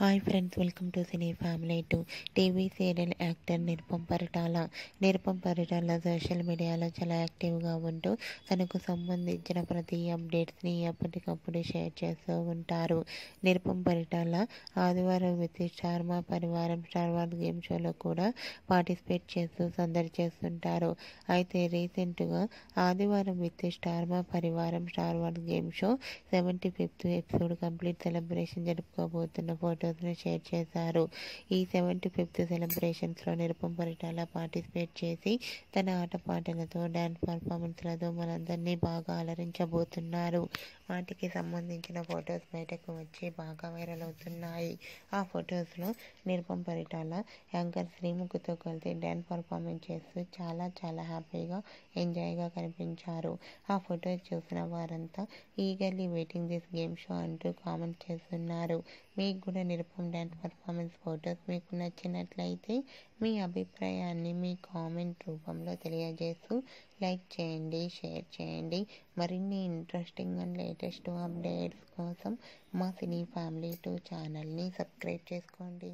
Hi friends, welcome to cine family to TV serial actor Nirupam Paritala social మీడియాలో చాలా యాక్టివ్గా ఉంటూ తనకు సంబంధించిన ప్రతి అప్డేట్స్ని ఎప్పటికప్పుడు షేర్ చేస్తూ ఉంటారు. నిరుపమ్ పరిటాల ఆదివారం విత్ స్టార్ మా పరివారం స్టార్ వార్ గేమ్ షోలో కూడా పార్టిసిపేట్ చేస్తూ సందడి చేస్తుంటారు. అయితే రీసెంట్గా ఆదివారం విత్ స్టార్ మా పరివారం star war game show 75th episode complete celebration జరుపుకోబోతున్న ఫోటోస్ని షేర్ చేశారు. ఈ 75th సెలబ్రేషన్స్లో నిరుపమ్ పరిటాల పార్టిసిపేట్ చేసి తన ఆటపాటలతో డ్యాన్స్ పర్ఫార్మెన్స్లతో మనందరినీ బాగా అలరించబోతున్నారు. వాటికి సంబంధించిన ఫొటోస్ బయటకు వచ్చి బాగా వైరల్ అవుతున్నాయి. ఆ ఫొటోస్లో నిరుపమ్ పరిటాల యాంకర్ శ్రీముఖితో కలిసి డ్యాన్స్ పర్ఫార్మెన్స్ చేస్తూ చాలా హ్యాపీగా ఎంజాయ్గా కనిపించారు. ఆ ఫొటోస్ చూసిన వారంతా eagerly waiting this game show అంటూ కామెంట్ చేస్తున్నారు. మీకు కూడా నిరుపమ్ డ్యాన్స్ పర్ఫార్మెన్స్ ఫొటోస్ మీకు నచ్చినట్లయితే మీ అభిప్రాయాన్ని మీ కామెంట్ రూపంలో తెలియజేస్తూ లైక్ చేయండి, షేర్ చేయండి. మరిన్ని ఇంట్రెస్టింగ్ అండ్ లేటెస్ట్ అప్డేట్స్ కోసం మా సినీ ఫ్యామిలీ 2 ఛానల్ని సబ్స్క్రైబ్ చేసుకోండి.